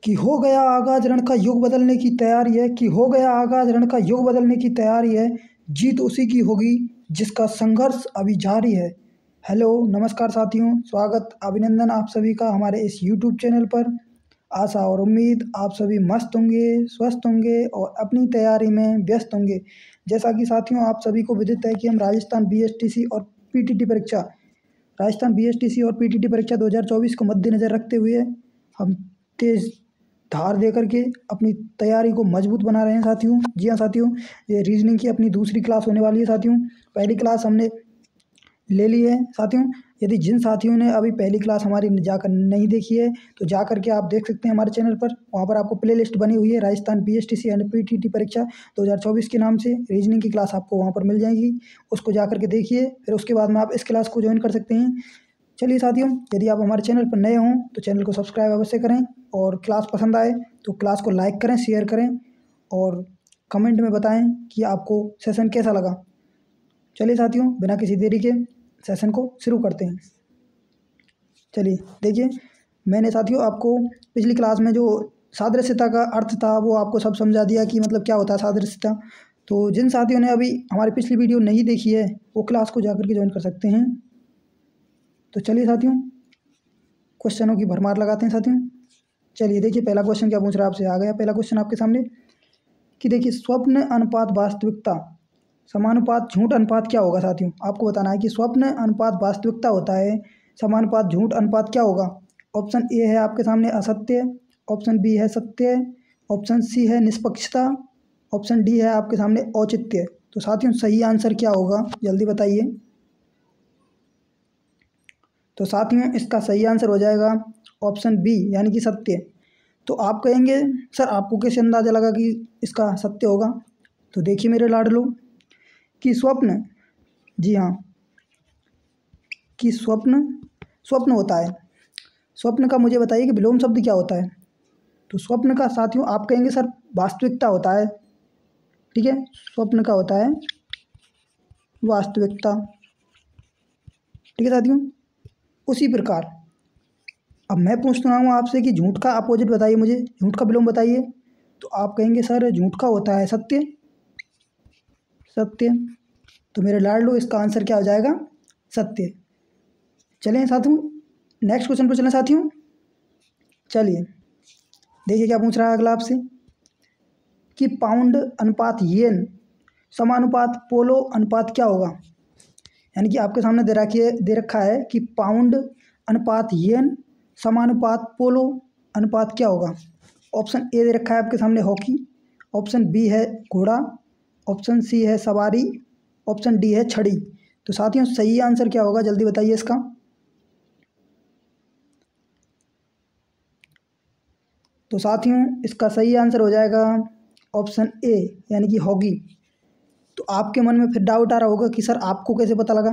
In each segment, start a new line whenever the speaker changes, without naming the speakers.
कि हो गया आगाज रण का युग बदलने की तैयारी है, कि हो गया आगाज रण का युग बदलने की तैयारी है। जीत उसी की होगी जिसका संघर्ष अभी जारी है। हेलो नमस्कार साथियों, स्वागत अभिनंदन आप सभी का हमारे इस यूट्यूब चैनल पर। आशा और उम्मीद आप सभी मस्त होंगे, स्वस्थ होंगे और अपनी तैयारी में व्यस्त होंगे। जैसा कि साथियों आप सभी को विदित है कि हम राजस्थान बीएसटीसी और पीटीटी परीक्षा राजस्थान बीएसटीसी और पीटीटी परीक्षा 2024 को मद्देनज़र रखते हुए हम तेज़ धार दे करके अपनी तैयारी को मजबूत बना रहे हैं साथियों। जी हाँ साथियों, ये रीजनिंग की अपनी दूसरी क्लास होने वाली है साथियों। पहली क्लास हमने ले ली है साथियों। यदि जिन साथियों ने अभी पहली क्लास हमारी जाकर नहीं देखी है तो जा करके आप देख सकते हैं हमारे चैनल पर। वहाँ पर आपको प्ले लिस्ट बनी हुई है राजस्थान बीएसटीसी एंड पीटीटी परीक्षा 2024 के नाम से। रीजनिंग की क्लास आपको वहाँ पर मिल जाएगी, उसको जा करके देखिए, फिर उसके बाद में आप इस क्लास को ज्वाइन कर सकते हैं। चलिए साथियों, यदि आप हमारे चैनल पर नए हों तो चैनल को सब्सक्राइब अवश्य करें और क्लास पसंद आए तो क्लास को लाइक करें, शेयर करें और कमेंट में बताएं कि आपको सेशन कैसा लगा। चलिए साथियों, बिना किसी देरी के सेशन को शुरू करते हैं। चलिए देखिए, मैंने साथियों आपको पिछली क्लास में जो सादृश्यता का अर्थ था वो आपको सब समझा दिया कि मतलब क्या होता है सादृश्यता। तो जिन साथियों ने अभी हमारी पिछली वीडियो नहीं देखी है वो क्लास को जाकर के ज्वाइन कर सकते हैं। तो चलिए साथियों, क्वेश्चनों की भरमार लगाते हैं साथियों। चलिए देखिए, पहला क्वेश्चन क्या पूछ रहा है आपसे। आ गया पहला क्वेश्चन आपके सामने कि देखिए, स्वप्न अनुपात वास्तविकता समानुपात झूठ अनुपात क्या होगा साथियों। आपको बताना है कि स्वप्न अनुपात वास्तविकता होता है, समानुपात झूठ अनुपात क्या होगा। ऑप्शन ए है आपके सामने असत्य, ऑप्शन बी है सत्य, ऑप्शन सी है निष्पक्षता, ऑप्शन डी है आपके सामने औचित्य। तो साथियों सही आंसर क्या होगा जल्दी बताइए। तो साथियों इसका सही आंसर हो जाएगा ऑप्शन बी यानी कि सत्य। तो आप कहेंगे सर आपको कैसे अंदाज़ा लगा कि इसका सत्य होगा। तो देखिए मेरे लाडलो कि स्वप्न, जी हाँ, कि स्वप्न स्वप्न होता है। स्वप्न का मुझे बताइए कि विलोम शब्द क्या होता है। तो स्वप्न का साथियों आप कहेंगे सर वास्तविकता होता है। ठीक है, स्वप्न का होता है वास्तविकता। ठीक है साथियों, उसी प्रकार अब मैं पूछता हूँ आपसे कि झूठ का अपोजिट बताइए, मुझे झूठ का विलोम बताइए। तो आप कहेंगे सर झूठ का होता है सत्य। सत्य, तो मेरे लाडलो इसका आंसर क्या हो जाएगा, सत्य। चलें साथियों नेक्स्ट क्वेश्चन पर चलें साथियों। चलिए देखिए क्या पूछ रहा है अगला आपसे कि पाउंड अनुपात येन समानुपात पोलो अनुपात क्या होगा। यानी कि आपके सामने दे रखा है कि पाउंड अनुपात येन समानुपात पोलो अनुपात क्या होगा। ऑप्शन ए दे रखा है आपके सामने हॉकी, ऑप्शन बी है घोड़ा, ऑप्शन सी है सवारी, ऑप्शन डी है छड़ी। तो साथियों सही आंसर क्या होगा जल्दी बताइए इसका। तो साथियों इसका सही आंसर हो जाएगा ऑप्शन ए यानी कि हॉकी। तो आपके मन में फिर डाउट आ रहा होगा कि सर आपको कैसे पता लगा।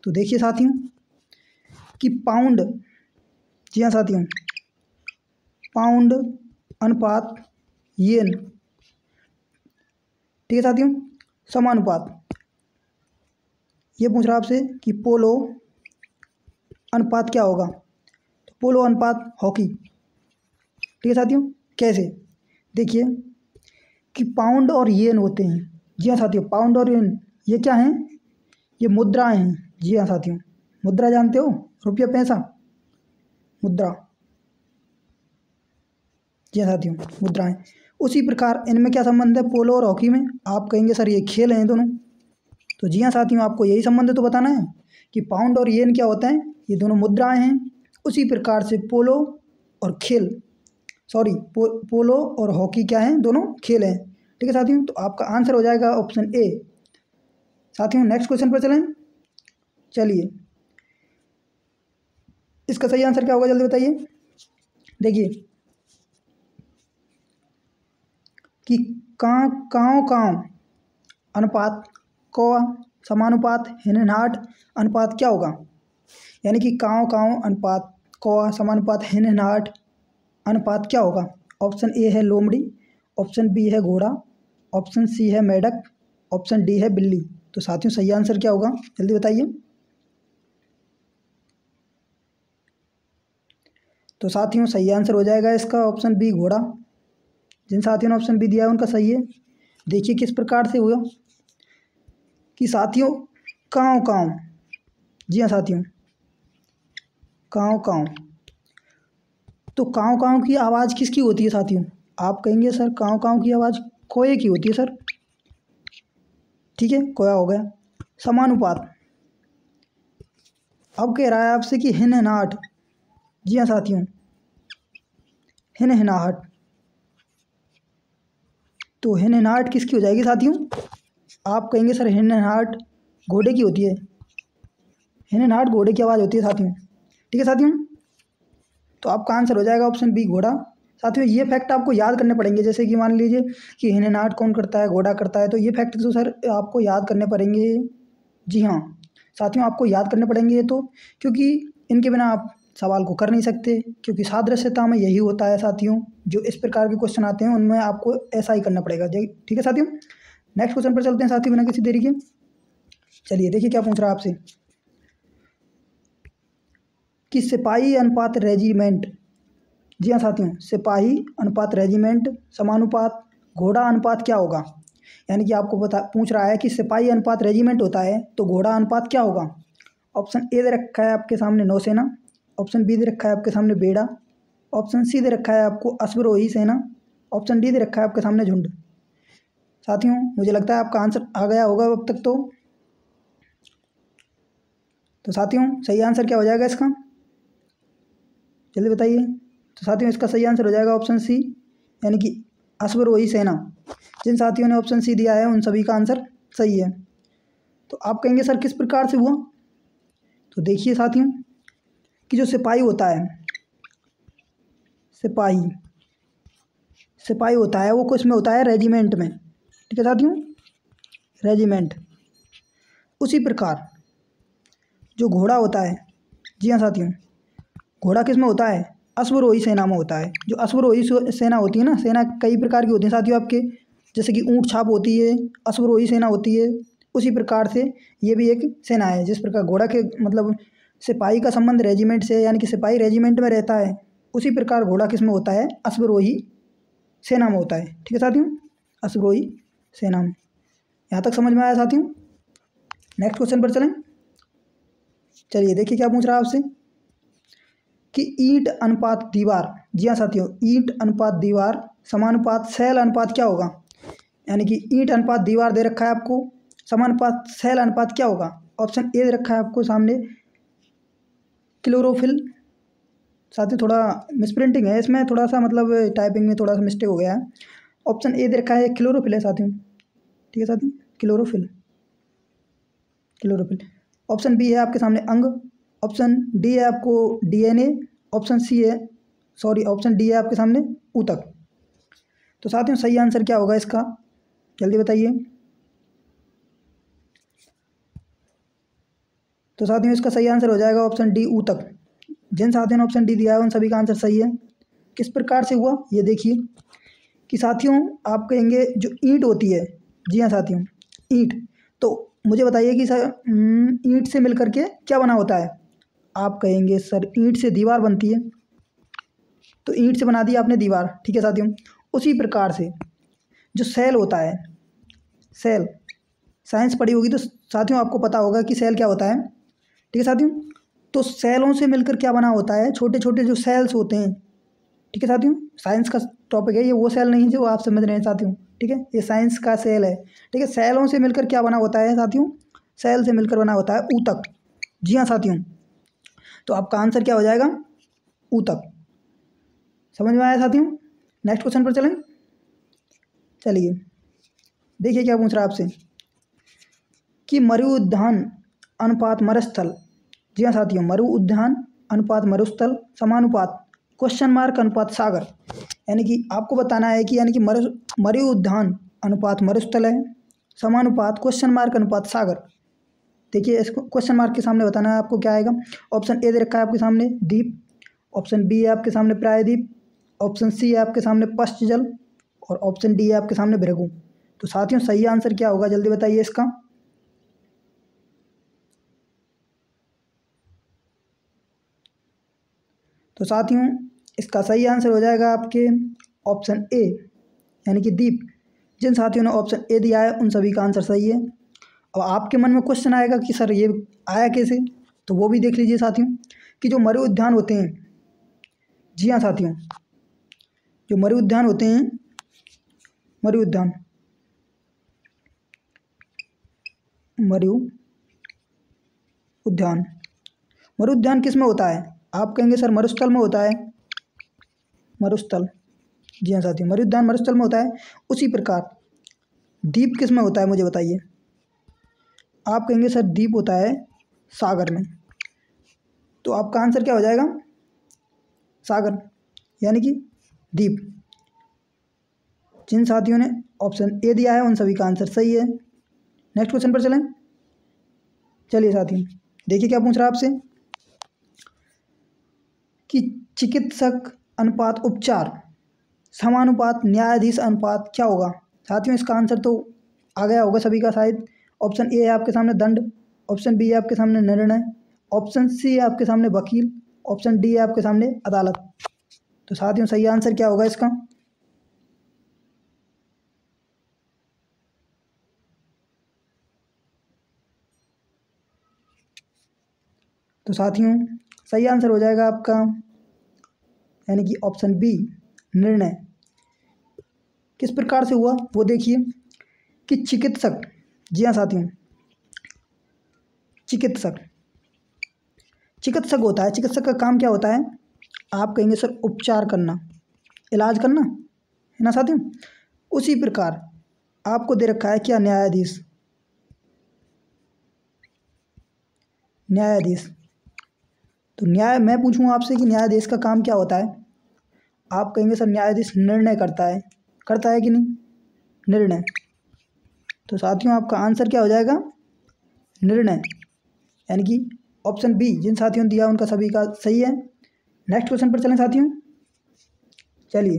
तो देखिए साथियों कि पाउंड, जी हाँ साथियों, पाउंड अनुपात येन, ठीक है साथियों, समानुपात। ये पूछ रहा है आपसे कि पोलो अनुपात क्या होगा। तो पोलो अनुपात हॉकी। ठीक है साथियों, कैसे देखिए कि पाउंड और येन होते हैं। जी हाँ साथियों, पाउंड और येन ये क्या हैं, ये मुद्राएं हैं। जी हाँ साथियों, मुद्रा जानते हो, रुपया पैसा, मुद्रा। जी हाँ साथियों, मुद्राएं। उसी प्रकार इनमें क्या संबंध है पोलो और हॉकी में। आप कहेंगे सर ये खेल हैं दोनों। तो जी हाँ साथियों, आपको यही संबंध तो बताना है कि पाउंड और येन क्या होता है, ये दोनों मुद्राएं हैं। उसी प्रकार से पोलो और खेल, सॉरी पोलो और हॉकी क्या हैं, दोनों खेल हैं। ठीक है साथियों, तो आपका आंसर हो जाएगा ऑप्शन ए। साथियों नेक्स्ट क्वेश्चन पर चलें। चलिए इसका सही आंसर क्या होगा जल्दी बताइए। देखिए कि काँव अनुपात क समानुपात हिनहाट अनुपात क्या होगा। यानी कि काँव अनुपात क समानुपात हिनहाट अनुपात क्या होगा। ऑप्शन ए है लोमड़ी, ऑप्शन बी है घोड़ा, ऑप्शन सी है मेढक, ऑप्शन डी है बिल्ली। तो साथियों सही आंसर क्या होगा जल्दी बताइए। तो साथियों सही आंसर हो जाएगा इसका ऑप्शन बी घोड़ा। जिन साथियों ने ऑप्शन बी दिया है उनका सही है। देखिए किस प्रकार से हुआ कि साथियों काँव काँव, जी हाँ साथियों, काँव काँव। तो काँव काँव की आवाज़ किसकी होती है साथियों? आप कहेंगे सर काँव काँव की आवाज़ कोए की होती है सर। ठीक है, कोया हो गया। समानुपात। अब कह रहा है आपसे कि हिनहनाहट। जी हाँ साथियों, हिनहनाहट। तो हिनहनाहट किसकी हो जाएगी साथियों? आप कहेंगे सर हिनहनाहट घोड़े की होती है। हिनहनाहट घोड़े की आवाज़ होती है साथियों। ठीक है साथियों, तो आपका आंसर हो जाएगा ऑप्शन बी घोड़ा। साथियों ये फैक्ट आपको याद करने पड़ेंगे, जैसे कि मान लीजिए कि हिनहनाहट कौन करता है, घोड़ा करता है, तो ये फैक्ट तो सर आपको याद करने पड़ेंगे। जी हाँ साथियों, आपको याद करने पड़ेंगे ये तो, क्योंकि इनके बिना आप सवाल को कर नहीं सकते, क्योंकि सादृश्यता में यही होता है साथियों। जो इस प्रकार के क्वेश्चन आते हैं उनमें आपको ऐसा ही करना पड़ेगा। जी ठीक है साथियों, नेक्स्ट क्वेश्चन पर चलते हैं साथियों बिना किसी देरी के। चलिए देखिए क्या पूछ रहा है आपसे कि सिपाही अनुपात रेजिमेंट। जी हाँ साथियों, सिपाही अनुपात रेजिमेंट समानुपात घोड़ा अनुपात क्या होगा? यानी कि आपको बता पूछ रहा है कि सिपाही अनुपात रेजिमेंट होता है तो घोड़ा अनुपात क्या होगा? ऑप्शन ए दे रखा है आपके सामने नौसेना, ऑप्शन बी दे रखा है आपके सामने बेड़ा, ऑप्शन सी दे रखा है आपको अश्वरोही सेना, ऑप्शन डी दे रखा है आपके सामने झुंड। साथियों मुझे लगता है आपका आंसर आ गया होगा अब तक तो साथियों सही आंसर क्या हो जाएगा इसका? जल्दी बताइए। तो साथियों इसका सही आंसर हो जाएगा ऑप्शन सी, यानी कि अश्वरोही सेना। जिन साथियों ने ऑप्शन सी दिया है उन सभी का आंसर सही है। तो आप कहेंगे सर किस प्रकार से हुआ? तो देखिए साथियों कि जो सिपाही होता है, सिपाही सिपाही होता है वो किस में होता है? रेजिमेंट में। ठीक है साथियों, रेजिमेंट। उसी प्रकार जो घोड़ा होता है, जी हाँ साथियों, घोड़ा किस में होता है? अश्वरोही सेना में होता है। जो अश्वरोही सेना होती है ना, सेना कई प्रकार की होती है साथियों आपके, जैसे कि ऊंट छाप होती है, अश्वरोही सेना होती है। उसी प्रकार से ये भी एक सेना है। जिस प्रकार घोड़ा के मतलब सिपाही का संबंध रेजिमेंट से, यानी कि सिपाही रेजिमेंट में रहता है, उसी प्रकार घोड़ा किस में होता है? अश्वरोही सेना में होता है। ठीक है साथियों, अश्वरोही सेना में। यहाँ तक समझ में आया साथियों? नेक्स्ट क्वेश्चन पर चलें। चलिए देखिए क्या पूछ रहा है आपसे कि ईंट अनुपात दीवार। जी हाँ साथियों, ईंट अनुपात दीवार समानुपात सेल अनुपात क्या होगा? यानी कि ईंट अनुपात दीवार दे रखा है आपको, समानुपात सेल अनुपात क्या होगा? ऑप्शन ए दे रखा है आपको सामने क्लोरोफिल। साथियों थोड़ा मिसप्रिंटिंग है इसमें, थोड़ा सा मतलब टाइपिंग में थोड़ा सा मिस्टेक हो गया है। ऑप्शन ए दे रखा है क्लोरोफिल है साथियों। ठीक है साथियों, क्लोरोफिल, क्लोरोफिल। ऑप्शन बी है आपके सामने अंग, ऑप्शन डी है आपको डीएनए, ऑप्शन सी है सॉरी ऑप्शन डी है आपके सामने ऊतक। तो साथियों सही आंसर क्या होगा इसका? जल्दी बताइए। तो साथियों इसका सही आंसर हो जाएगा ऑप्शन डी ऊतक। जिन साथियों ने ऑप्शन डी दिया है उन सभी का आंसर सही है। किस प्रकार से हुआ ये देखिए कि साथियों आप कहेंगे जो ईंट होती है, जी हाँ साथियों, ईंट। तो मुझे बताइए कि सर ईंट से मिलकर के क्या बना होता है? आप कहेंगे सर ईंट से दीवार बनती है, तो ईंट से बना दिया आपने दीवार। ठीक है साथियों, उसी प्रकार से जो सेल होता है, सेल, साइंस पढ़ी होगी तो साथियों आपको पता होगा कि सेल क्या होता है। ठीक है साथियों, तो सेलों से मिलकर क्या बना होता है? छोटे छोटे जो सेल्स होते हैं। ठीक है साथियों, साइंस का टॉपिक है ये, वो सेल नहीं जो आप समझ रहे हैं साथियों। ठीक है, ये साइंस का सेल है। ठीक है, सेलों से मिलकर क्या बना होता है साथियों? सेल से मिलकर बना होता है ऊतक। जी हाँ साथियों, तो आपका आंसर क्या हो जाएगा? ऊतक। समझ में आया साथियों? नेक्स्ट क्वेश्चन पर चलें। चलिए देखिए क्या पूछ रहा है आपसे कि मरु उद्यान अनुपात मरुस्थल। जी हाँ साथियों, मरु उद्यान अनुपात मरुस्थल समानुपात क्वेश्चन मार्क अनुपात सागर। यानी कि आपको बताना है कि यानी कि मरु उद्यान अनुपात मरुस्थल है, समानुपात क्वेश्चन मार्क अनुपात सागर। देखिए इसको क्वेश्चन मार्क के सामने बताना है आपको क्या आएगा। ऑप्शन ए दे रखा है आपके सामने द्वीप, ऑप्शन बी है आपके सामने प्रायद्वीप, ऑप्शन सी है आपके सामने पश्च जल, और ऑप्शन डी है आपके सामने भृगु। तो साथियों सही आंसर क्या होगा जल्दी बताइए इसका? तो साथियों इसका सही आंसर हो जाएगा आपके ऑप्शन ए यानी कि दीप। जिन साथियों ने ऑप्शन ए दिया है उन सभी का आंसर सही है। अब आपके मन में क्वेश्चन आएगा कि सर ये आया कैसे, तो वो भी देख लीजिए साथियों कि जो मरु उद्यान होते हैं, जी हाँ साथियों, जो मरु उद्यान होते हैं, मरु उद्यान मरु उद्यान किस में होता है? आप कहेंगे सर मरुस्थल में होता है। मरुस्थल, जी हाँ साथियों, मरु उद्यान मरुस्थल में होता है। उसी प्रकार द्वीप किस में होता है, मुझे बताइए। आप कहेंगे सर द्वीप होता है सागर में। तो आपका आंसर क्या हो जाएगा? सागर यानी कि द्वीप। जिन साथियों ने ऑप्शन ए दिया है उन सभी का आंसर सही है। नेक्स्ट क्वेश्चन पर चलें। चलिए साथियों देखिए क्या पूछ रहा है आपसे कि चिकित्सक अनुपात उपचार समानुपात न्यायाधीश अनुपात क्या होगा? साथियों इसका आंसर तो आ गया होगा सभी का शायद। ऑप्शन ए है आपके सामने दंड, ऑप्शन बी है आपके सामने निर्णय, ऑप्शन सी है आपके सामने वकील, ऑप्शन डी है आपके सामने अदालत। तो साथियों सही आंसर क्या होगा इसका? तो साथियों सही आंसर हो जाएगा आपका यानी कि ऑप्शन बी निर्णय। किस प्रकार से हुआ वो देखिए कि चिकित्सक, जी हाँ साथियों, चिकित्सक होता है। चिकित्सक का काम क्या होता है? आप कहेंगे सर उपचार करना, इलाज करना, है ना साथियों। उसी प्रकार आपको दे रखा है क्या? न्यायाधीश। तो न्याय मैं पूछूं आपसे कि न्यायाधीश का काम क्या होता है? आप कहेंगे सर न्यायाधीश निर्णय करता है कि नहीं? निर्णय। तो साथियों आपका आंसर क्या हो जाएगा? निर्णय यानी कि ऑप्शन बी। जिन साथियों ने दिया उनका सभी का सही है। नेक्स्ट क्वेश्चन पर चलें साथियों। चलिए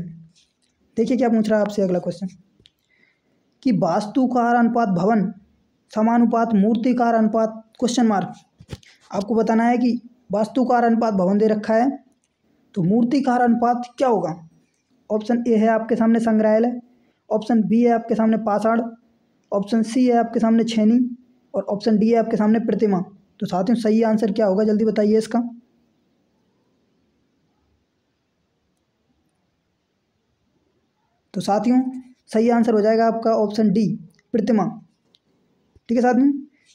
देखिए क्या पूछ रहा है आपसे अगला क्वेश्चन कि वास्तुकार अनुपात भवन समानुपात मूर्तिकार अनुपात क्वेश्चन मार्क। आपको बताना है कि वास्तुकार अनुपात भवन दे रखा है तो मूर्तिकार अनुपात क्या होगा? ऑप्शन ए है आपके सामने संग्रहालय, ऑप्शन बी है आपके सामने पाषाण, ऑप्शन सी है आपके सामने छेनी और ऑप्शन डी है आपके सामने प्रतिमा। तो साथियों सही आंसर क्या होगा, जल्दी बताइए इसका। तो साथियों सही आंसर हो जाएगा आपका ऑप्शन डी प्रतिमा। ठीक है साथियों,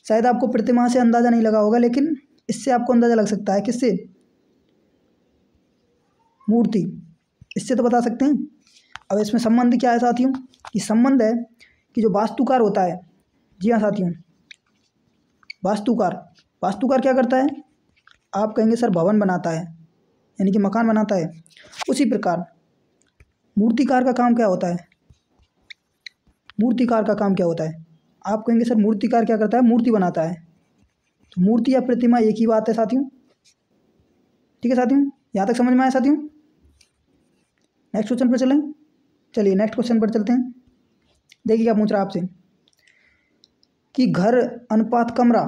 शायद आपको प्रतिमा से अंदाज़ा नहीं लगा होगा लेकिन इससे आपको अंदाज़ा लग सकता है। किससे? मूर्ति, इससे तो बता सकते हैं। अब इसमें संबंध क्या है साथियों कि संबंध है कि जो वास्तुकार होता है, जी हाँ साथियों, वास्तुकार क्या करता है? आप कहेंगे सर भवन बनाता है यानी कि मकान बनाता है। उसी प्रकार मूर्तिकार का काम क्या होता है? आप कहेंगे सर मूर्तिकार क्या करता है? मूर्ति बनाता है। तो मूर्ति या प्रतिमा एक ही बात है साथियों। ठीक है साथियों, यहाँ तक समझ में आया साथियों। नेक्स्ट क्वेश्चन पर चलें। चलिए नेक्स्ट क्वेश्चन पर चलते हैं। देखिए क्या पूछ रहा है आपसे कि घर अनुपात कमरा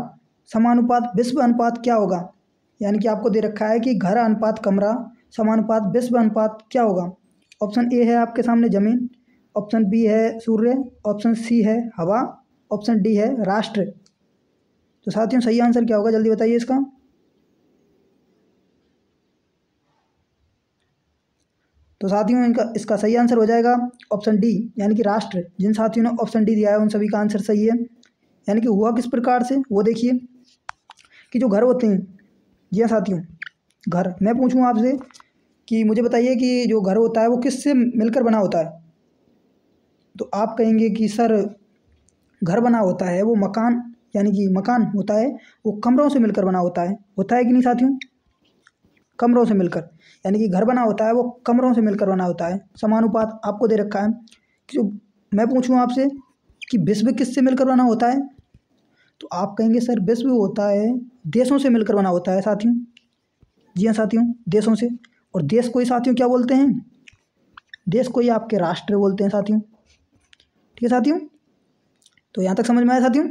समानुपात विश्व अनुपात क्या होगा? यानी कि आपको दे रखा है कि घर अनुपात कमरा समानुपात विश्व अनुपात क्या होगा? ऑप्शन ए है आपके सामने जमीन, ऑप्शन बी है सूर्य, ऑप्शन सी है हवा, ऑप्शन डी है राष्ट्र। तो साथियों सही आंसर क्या होगा, जल्दी बताइए इसका। तो साथियों इसका सही आंसर हो जाएगा ऑप्शन डी यानी कि राष्ट्र। जिन साथियों ने ऑप्शन डी दिया है उन सभी का आंसर सही है। यानी कि हुआ किस प्रकार से वो देखिए कि जो घर होते हैं, जी हाँ साथियों, घर मैं पूछूं आपसे कि मुझे बताइए कि जो घर होता है वो किससे मिलकर बना होता है? तो आप कहेंगे कि सर घर बना होता है वो मकान, यानी कि मकान होता है वो कमरों से मिलकर बना होता है कि नहीं साथियों? कमरों से मिलकर, यानी कि घर बना होता है वो कमरों से मिलकर बना होता है। समानुपात आपको दे रखा है कि जो मैं पूछूं आपसे कि विश्व किससे मिलकर बना होता है? तो आप कहेंगे सर विश्व होता है देशों से मिलकर बना होता है साथियों। जी हाँ साथियों, देशों से। और देश को ही साथियों क्या बोलते हैं? देश को ही आपके राष्ट्र बोलते हैं साथियों। ठीक है साथियों, तो यहाँ तक समझ में आया साथियों।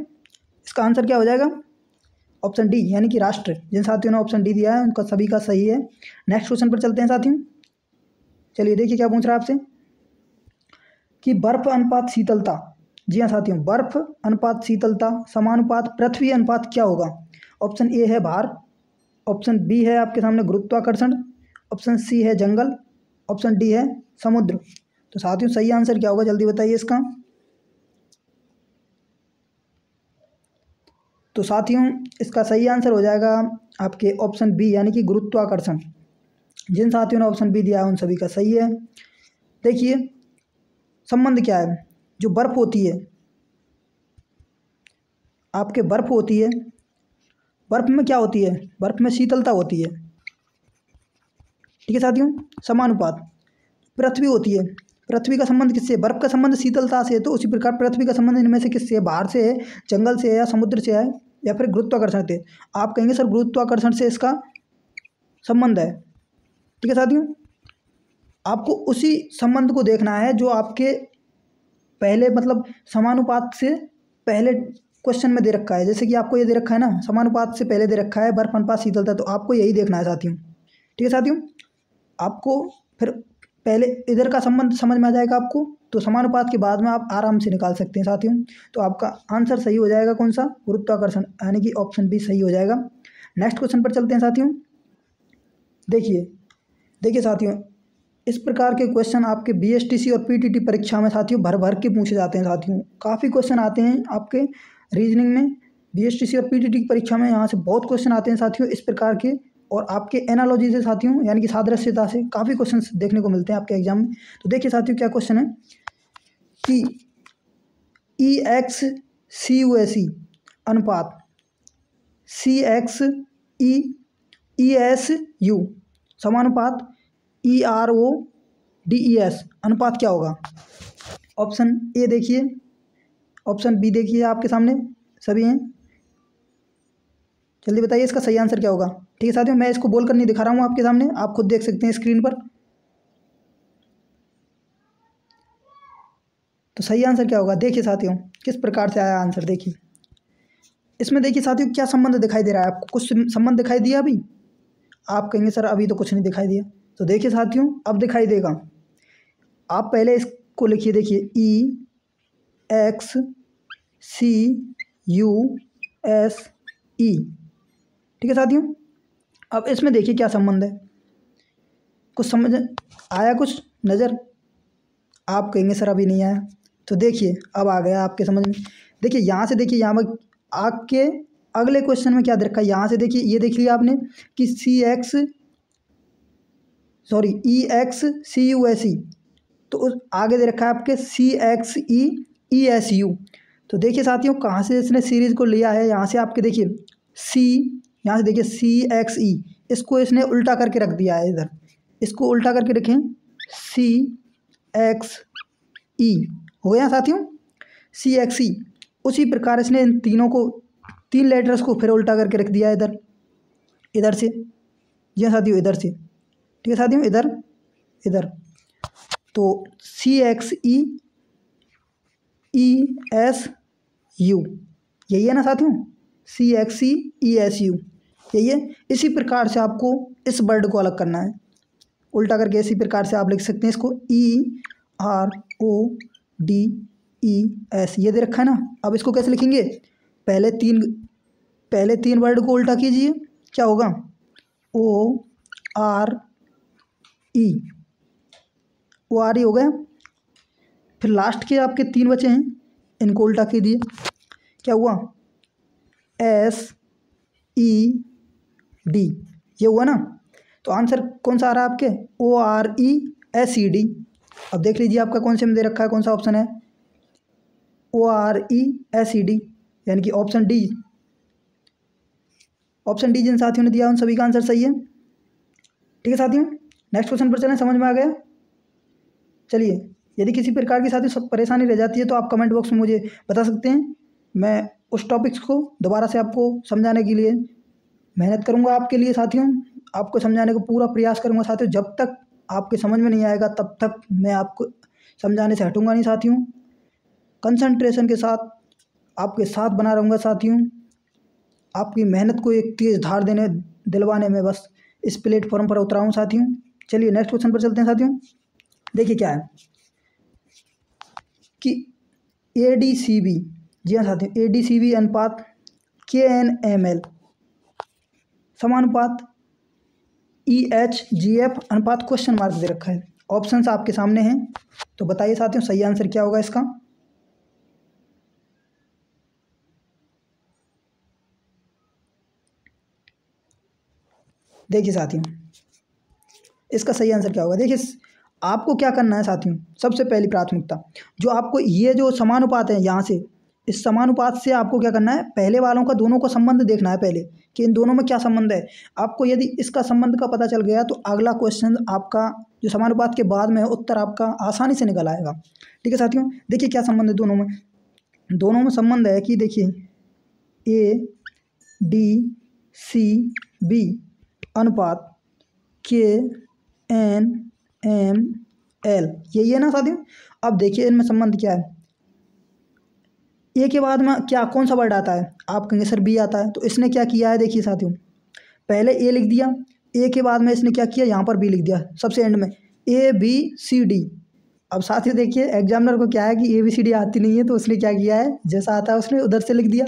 इसका आंसर क्या हो जाएगा? ऑप्शन डी यानी कि राष्ट्र। जिन साथियों ने ऑप्शन डी दिया है उनका सभी का सही है। नेक्स्ट क्वेश्चन पर चलते हैं साथियों। चलिए देखिए क्या पूछ रहा है आपसे कि बर्फ अनुपात शीतलता। जी हाँ साथियों, बर्फ अनुपात शीतलता समानुपात पृथ्वी अनुपात क्या होगा? ऑप्शन ए है भार, ऑप्शन बी है आपके सामने गुरुत्वाकर्षण, ऑप्शन सी है जंगल, ऑप्शन डी है समुद्र। तो साथियों सही आंसर क्या होगा जल्दी बताइए इसका। तो साथियों इसका सही आंसर हो जाएगा आपके ऑप्शन बी यानी कि गुरुत्वाकर्षण। जिन साथियों ने ऑप्शन बी दिया है उन सभी का सही है। देखिए संबंध क्या है, जो बर्फ होती है आपके, बर्फ होती है, बर्फ में क्या होती है, बर्फ में शीतलता होती है, ठीक है साथियों। समानुपात पृथ्वी होती है, पृथ्वी का संबंध किससे, बर्फ का संबंध शीतलता से है, तो उसी प्रकार पृथ्वी का संबंध इनमें से किससे है, बाहर से है, जंगल से है या समुद्र से है या फिर गुरुत्वाकर्षण से। आप कहेंगे सर गुरुत्वाकर्षण से इसका संबंध है, ठीक है साथियों। आपको उसी संबंध को देखना है जो आपके पहले मतलब समानुपात से पहले क्वेश्चन में दे रखा है। जैसे कि आपको ये दे रखा है ना, समानुपात से पहले दे रखा है बर्फ अनुपात शीतलता, तो आपको यही देखना है साथियों, ठीक है साथियों। आपको फिर पहले इधर का संबंध समझ में आ जाएगा आपको, तो समानुपात के बाद में आप आराम से निकाल सकते हैं साथियों। तो आपका आंसर सही हो जाएगा कौन सा, गुरुत्वाकर्षण, यानी कि ऑप्शन बी सही हो जाएगा। नेक्स्ट क्वेश्चन पर चलते हैं साथियों। देखिए साथियों, इस प्रकार के क्वेश्चन आपके बीएसटीसी और पीटीटी परीक्षा में साथियों भर भर के पूछे जाते हैं साथियों। काफ़ी क्वेश्चन आते हैं आपके रीजनिंग में, बीएसटीसी और पीटीटी की परीक्षा में यहाँ से बहुत क्वेश्चन आते हैं साथियों इस प्रकार के। और आपके एनालॉजी से साथियों यानी कि सादृश्यता से काफ़ी क्वेश्चन देखने को मिलते हैं आपके एग्जाम में। तो देखिए साथियों क्या क्वेश्चन है कि EXCUSE अनुपात CXESU समानुपात ERODES अनुपात क्या होगा? ऑप्शन ए देखिए, ऑप्शन बी देखिए, आपके सामने सभी हैं, जल्दी बताइए इसका सही आंसर क्या होगा। ठीक है साथियों, मैं इसको बोल कर नहीं दिखा रहा हूँ आपके सामने, आप खुद देख सकते हैं स्क्रीन पर। तो सही आंसर क्या होगा देखिए साथियों, किस प्रकार से आया आंसर। देखिए इसमें देखिए साथियों क्या संबंध दिखाई दे रहा है आपको, कुछ संबंध दिखाई दिया अभी? आप कहेंगे सर अभी तो कुछ नहीं दिखाई दिया, तो देखिए साथियों अब दिखाई देगा। आप पहले इसको लिखिए, देखिए EXCUSE, ठीक है साथियों। अब इसमें देखिए क्या संबंध है, कुछ समझ आया, कुछ नज़र? आप कहेंगे सर अभी नहीं आया, तो देखिए अब आ गया आपके समझ में। देखिए यहाँ से, देखिए यहाँ पर आपके अगले क्वेश्चन में क्या दे रखा है, यहाँ से देखिए, ये देख लिया आपने कि EXCUSE, तो उस आगे दे रखा है आपके CXESU। तो देखिए साथियों कहाँ से इसने सीरीज़ को लिया है, यहाँ से आपके देखिए यहाँ से देखिए CXE, इसको इसने उल्टा करके रख दिया है इधर, इसको उल्टा करके रखें CXE हो गया साथियों, CXE। उसी प्रकार इसने इन तीनों को, तीन लेटर्स को फिर उल्टा करके रख दिया इधर, इधर से, जी हाँ साथियों इधर से, ठीक है साथियों, इधर तो CXEESU यही है ना साथियों, CXEESU यही है। इसी प्रकार से आपको इस वर्ड को अलग करना है, उल्टा करके इसी प्रकार से आप लिख सकते हैं इसको ERODES, ये दे रखा है ना। अब इसको कैसे लिखेंगे, पहले तीन वर्ड को उल्टा कीजिए, क्या होगा ORE हो गया। फिर लास्ट के आपके तीन बचे हैं, इनको उल्टा कीजिए, क्या हुआ SED, ये हुआ ना। तो आंसर कौन सा आ रहा है आपके ORESED। अब देख लीजिए आपका कौन से में दे रखा है, कौन सा ऑप्शन है ORESED, यानी कि ऑप्शन डी। ऑप्शन डी जिन साथियों ने दिया उन सभी का आंसर सही है, ठीक है साथियों। नेक्स्ट क्वेश्चन पर चलें, समझ में आ गया। चलिए, यदि किसी प्रकार की साथियों सब परेशानी रह जाती है तो आप कमेंट बॉक्स में मुझे बता सकते हैं, मैं उस टॉपिक्स को दोबारा से आपको समझाने के लिए मेहनत करूंगा आपके लिए साथियों, आपको समझाने का पूरा प्रयास करूंगा साथियों। जब तक आपके समझ में नहीं आएगा तब तक मैं आपको समझाने से हटूंगा नहीं साथियों। कंसंट्रेशन के साथ आपके साथ बना रहूँगा साथियों। आपकी मेहनत को एक तेज़ धार देने दिलवाने में बस इस प्लेटफॉर्म पर उतरा हूँ साथियों। चलिए नेक्स्ट क्वेश्चन पर चलते हैं साथियों। देखिए क्या है कि ADCB, जी हाँ साथियों, ADCB अनुपात KNML समानुपात EHGF अनुपात क्वेश्चन मार्क दे रखा है। ऑप्शंस आपके सामने हैं, तो बताइए साथियों सही आंसर क्या होगा इसका। देखिए साथियों इसका सही आंसर क्या होगा। देखिए आपको क्या करना है साथियों, सबसे पहली प्राथमिकता जो आपको ये जो समानुपात है यहाँ से, इस समानुपात से आपको क्या करना है, पहले वालों का दोनों को संबंध देखना है पहले कि इन दोनों में क्या संबंध है। आपको यदि इसका संबंध का पता चल गया तो अगला क्वेश्चन आपका जो समानुपात के बाद में है उत्तर आपका आसानी से निकल आएगा। ठीक है साथियों, देखिए क्या संबंध है दोनों में। दोनों में संबंध है कि देखिए ADCB अनुपात KNML यही है ना साथियों। अब देखिए इनमें संबंध क्या है। ए के बाद में क्या कौन सा वर्ड आता है, आप कहेंगे सर बी आता है। तो इसने क्या किया है, देखिए साथियों पहले ए लिख दिया, ए के बाद में इसने क्या किया, यहाँ पर बी लिख दिया सबसे एंड में, ABCD। अब साथियों देखिए एग्जामिनर को क्या है कि ABCD आती नहीं है, तो उसने क्या किया है, जैसा आता है उसने उधर से लिख दिया।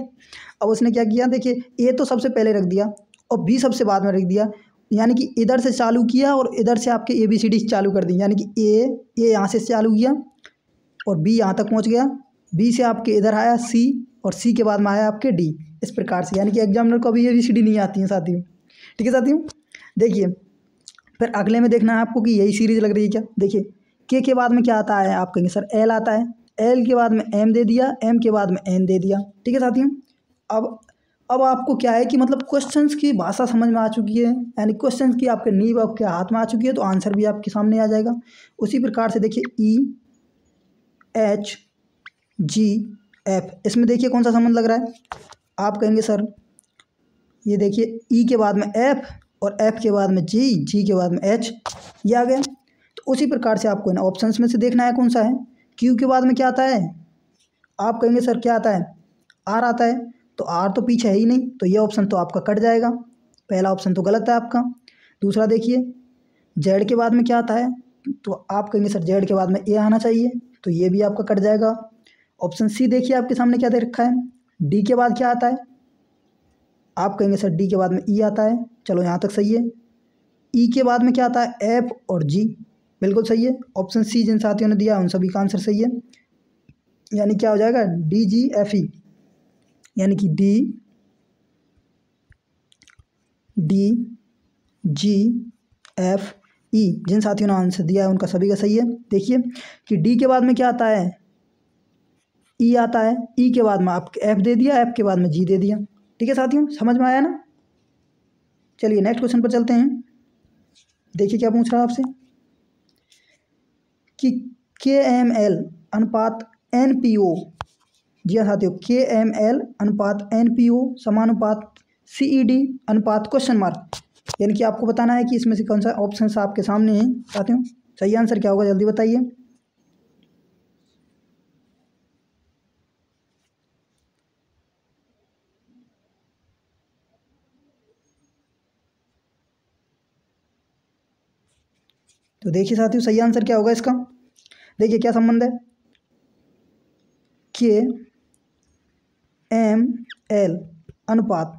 अब उसने क्या किया, देखिए ए तो सबसे पहले रख दिया और बी सबसे बाद में रख दिया, यानी कि इधर से चालू किया और इधर से आपके ABCD चालू कर दी, यानी कि ए यहाँ से चालू किया और बी यहाँ तक पहुँच गया, बी से आपके इधर आया सी और सी के बाद में आया आपके डी। इस प्रकार से यानी कि एग्जामिनर को अभी ABCD नहीं आती है साथियों। ठीक है साथियों, देखिए फिर अगले में देखना है आपको कि यही सीरीज लग रही है क्या। देखिए के बाद में क्या आता है, आप कहेंगे सर एल आता है, एल के बाद में एम दे दिया, एम के बाद में एन दे दिया। ठीक है साथियों, अब आपको क्या है कि मतलब क्वेश्चंस की भाषा समझ में आ चुकी है, यानी क्वेश्चंस की आपके नींव आपके हाथ में आ चुकी है, तो आंसर भी आपके सामने आ जाएगा। उसी प्रकार से देखिए EHGF, इसमें देखिए कौन सा संबंध लग रहा है। आप कहेंगे सर ये देखिए ई के बाद में एफ और एफ के बाद में जी, जी के बाद में एच, ये आ गया। तो उसी प्रकार से आपको इन ऑप्शंस में से देखना है कौन सा है। क्यू के बाद में क्या आता है, आप कहेंगे सर क्या आता है, आर आता है। तो आर तो पीछे है ही नहीं, तो ये ऑप्शन तो आपका कट जाएगा, पहला ऑप्शन तो गलत है आपका। दूसरा देखिए जेड के बाद में क्या आता है, तो आप कहेंगे सर जेड के बाद में ए आना चाहिए, तो ये भी आपका कट जाएगा। ऑप्शन सी देखिए आपके सामने क्या दे रखा है, डी के बाद क्या आता है, आप कहेंगे सर डी के बाद में ई आता है, चलो यहाँ तक सही है। ई के बाद में क्या आता है, एफ और जी, बिल्कुल सही है। ऑप्शन सी जिन साथियों ने दिया उन सभी का आंसर सही है, यानी क्या हो जाएगा DGFE, यानी कि DGFE जिन साथियों ने आंसर दिया है उनका सभी का सही है। देखिए कि डी के बाद में क्या आता है, ई आता है, ई के बाद में आपके एफ दे दिया, एफ के बाद में जी दे दिया। ठीक है साथियों, समझ में आया ना। चलिए नेक्स्ट क्वेश्चन पर चलते हैं। देखिए क्या पूछ रहा है आपसे कि KML अनुपात NPO, जी हाँ साथियों, KML अनुपात NPO समानुपात CED अनुपात क्वेश्चन मार्क, यानी कि आपको बताना है कि इसमें से कौन सा ऑप्शन आपके सामने है साथियों। सही आंसर क्या होगा जल्दी बताइए। तो देखिए साथियों सही आंसर क्या होगा इसका। देखिए क्या संबंध है, KML अनुपात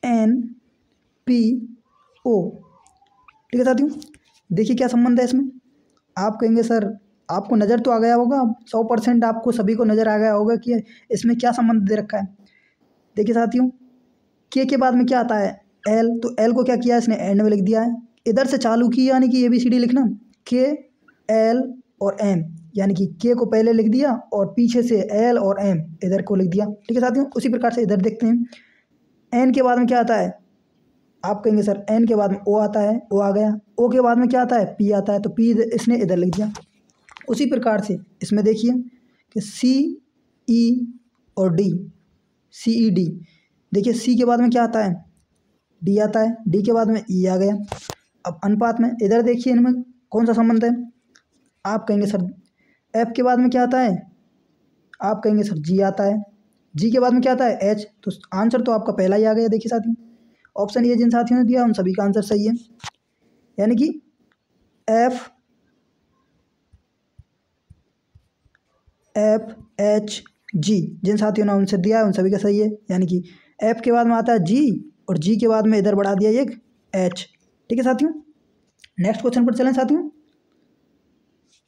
NPO। ठीक है साथियों, देखिए क्या संबंध है इसमें। आप कहेंगे सर आपको नज़र तो आ गया होगा, 100% आपको सभी को नज़र आ गया होगा कि इसमें क्या संबंध दे रखा है। देखिए साथियों के बाद में क्या आता है, एल, तो एल को क्या किया इसने एंड में लिख दिया है, इधर से चालू किया यानी कि ABCD लिखना, KL और M, यानी कि के को पहले लिख दिया और पीछे से L और M इधर को लिख दिया। ठीक है साथियों, उसी प्रकार से इधर देखते हैं। एन के बाद में क्या आता है, आप कहेंगे सर एन के बाद में ओ आता है, ओ आ गया। ओ के बाद में क्या आता है, पी आता है, तो पी इसने इधर लिख दिया। उसी प्रकार से इसमें देखिए कि CE और D, CED, देखिए सी के बाद में क्या आता है, डी आता है, डी के बाद में ई आ गया। अब अनुपात में इधर देखिए इनमें कौन सा संबंध है, आप कहेंगे सर एफ के बाद में क्या आता है, आप कहेंगे सर जी आता है, जी के बाद में क्या आता है एच, तो आंसर तो आपका पहला ही आ गया। देखिए साथियों, ऑप्शन ए जिन साथियों ने दिया उन सभी का आंसर सही है, यानी कि एफ एच जी जिन साथियों ने आंसर दिया है उन सभी का सही है, यानी कि एफ के बाद में आता है जी और जी के बाद में इधर बढ़ा दिया एक एच। ठीक है साथियों, नेक्स्ट क्वेश्चन पर चलें साथियों।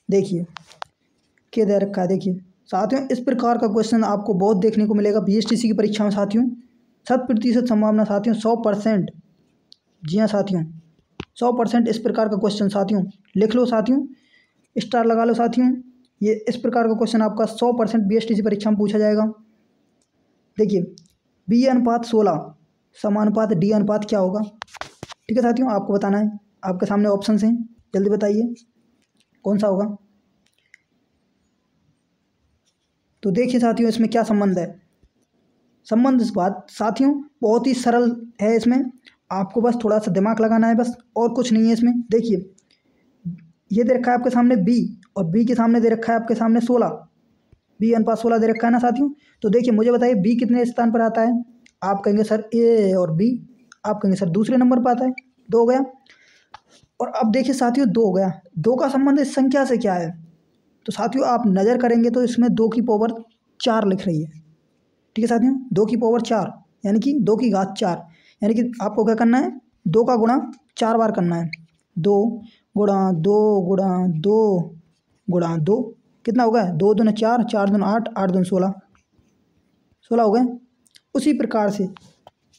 देखिए क्या दे रखा है। देखिए साथियों, इस प्रकार का क्वेश्चन आपको बहुत देखने को मिलेगा बीएसटीसी की परीक्षा में साथियों। 100% संभावना साथियों, 100%। जी हाँ साथियों, 100% इस प्रकार का क्वेश्चन साथियों लिख लो साथियों, स्टार लगा लो साथियों। ये इस प्रकार का क्वेश्चन आपका 100% बीएसटीसी परीक्षा में पूछा जाएगा। देखिए बी अनुपात 16 समानुपात डी अनुपात क्या होगा। ठीक है साथियों, आपको बताना है, आपके सामने ऑप्शन हैं, जल्दी बताइए कौन सा होगा। तो देखिए साथियों, इसमें क्या संबंध है। संबंध इस बात साथियों बहुत ही सरल है, इसमें आपको बस थोड़ा सा दिमाग लगाना है, बस और कुछ नहीं है इसमें। देखिए ये दे रखा है आपके सामने बी और बी के सामने दे रखा है आपके सामने 16, बी अनुपात 16 दे रखा है ना साथियों। तो देखिए मुझे बताइए बी कितने स्थान पर आता है। आप कहेंगे सर ए और बी, आप कहेंगे सर दूसरे नंबर पर आता है, 2 हो गया। और अब देखिए साथियों 2 हो गया, 2 का संबंध इस संख्या से क्या है। तो साथियों आप नज़र करेंगे तो इसमें 2 की पावर 4 लिख रही है। ठीक है साथियों, 2 की पावर 4 यानी कि 2 की घात 4, यानी कि आपको क्या करना है 2 का गुणा 4 बार करना है। 2 गुणा 2 गुणा 2 गुणा 2 कितना हो गया 2 दूना 4, 4 दूना 8, 8 दूना 16, 16 हो गए। उसी प्रकार से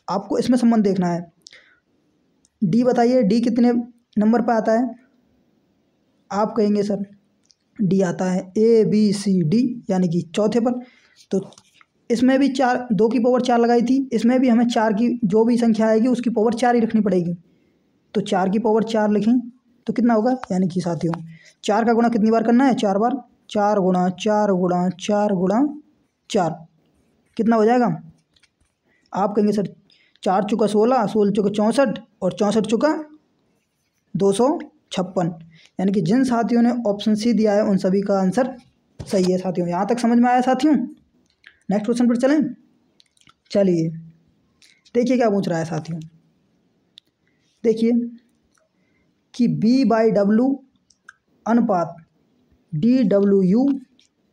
आपको इसमें संबंध देखना है। डी बताइए, डी कितने नंबर पर आता है। आप कहेंगे सर डी आता है ए बी सी डी, यानी कि चौथे पर। तो इसमें भी 4, 2 की पावर 4 लगाई थी, इसमें भी हमें 4 की जो भी संख्या आएगी उसकी पावर 4 ही रखनी पड़ेगी। तो 4 की पावर 4 लिखें तो कितना होगा, यानी कि साथियों 4 का गुणा कितनी बार करना है 4 बार, 4 गुणा 4 गुणा 4 गुणा 4 कितना हो जाएगा। आप कहेंगे सर 4 चुका 16, 16 चुका 64 और 64 चुका 256, यानी कि जिन साथियों ने ऑप्शन सी दिया है उन सभी का आंसर सही है साथियों। यहाँ तक समझ में आया साथियों। नेक्स्ट क्वेश्चन पर चलें। चलिए देखिए क्या पूछ रहा है साथियों। देखिए कि B/W अनुपात DWU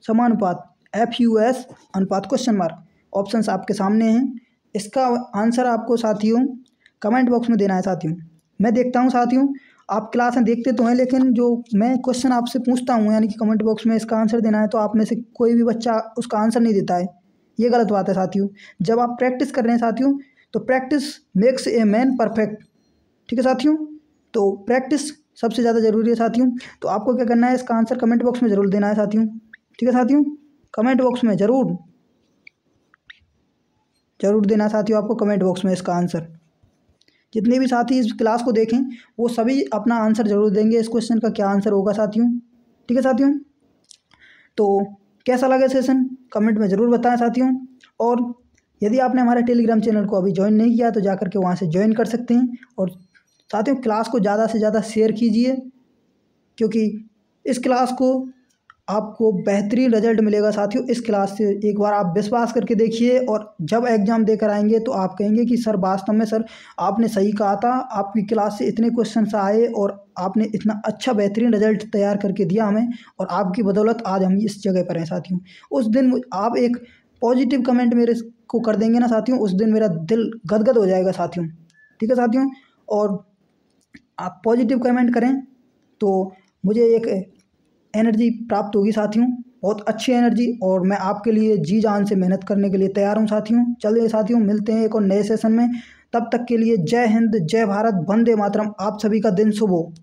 समानुपात FUS अनुपात क्वेश्चन मार्क। ऑप्शंस आपके सामने हैं, इसका आंसर आपको साथियों कमेंट बॉक्स में देना है साथियों। मैं देखता हूँ साथियों आप क्लास में देखते तो हैं, लेकिन जो मैं क्वेश्चन आपसे पूछता हूँ यानी कि कमेंट बॉक्स में इसका आंसर देना है, तो आप में से कोई भी बच्चा उसका आंसर नहीं देता है। ये गलत बात है साथियों। जब आप प्रैक्टिस कर रहे हैं साथियों तो practice makes a man perfect. ठीक है साथियों, तो प्रैक्टिस सबसे ज़्यादा ज़रूरी है साथियों। तो आपको क्या करना है, इसका आंसर कमेंट बॉक्स में ज़रूर देना है साथियों। ठीक है साथियों, कमेंट बॉक्स में ज़रूर देना साथियों, आपको कमेंट बॉक्स में इसका आंसर। जितने भी साथी इस क्लास को देखें वो सभी अपना आंसर ज़रूर देंगे इस क्वेश्चन का क्या आंसर होगा साथियों। ठीक है साथियों, तो कैसा लगा सेशन कमेंट में ज़रूर बताएं साथियों। और यदि आपने हमारे टेलीग्राम चैनल को अभी ज्वाइन नहीं किया तो जाकर के वहाँ से ज्वाइन कर सकते हैं। और साथियों क्लास को ज़्यादा से ज़्यादा शेयर कीजिए, क्योंकि इस क्लास को आपको बेहतरीन रिजल्ट मिलेगा साथियों इस क्लास से। एक बार आप विश्वास करके देखिए और जब एग्ज़ाम देकर आएंगे तो आप कहेंगे कि सर वास्तव में सर आपने सही कहा था, आपकी क्लास से इतने क्वेश्चन आए और आपने इतना अच्छा बेहतरीन रिजल्ट तैयार करके दिया हमें, और आपकी बदौलत आज हम इस जगह पर हैं साथियों। उस दिन आप एक पॉजिटिव कमेंट मेरे को कर देंगे ना साथियों, उस दिन मेरा दिल गदगद हो जाएगा साथियों। ठीक है साथियों, और आप पॉजिटिव कमेंट करें तो मुझे एक एनर्जी प्राप्त होगी साथियों, बहुत अच्छी एनर्जी, और मैं आपके लिए जी जान से मेहनत करने के लिए तैयार हूं साथियों। चलिए साथियों मिलते हैं एक और नए सेशन में, तब तक के लिए जय हिंद, जय भारत, वंदे मातरम। आप सभी का दिन शुभ हो।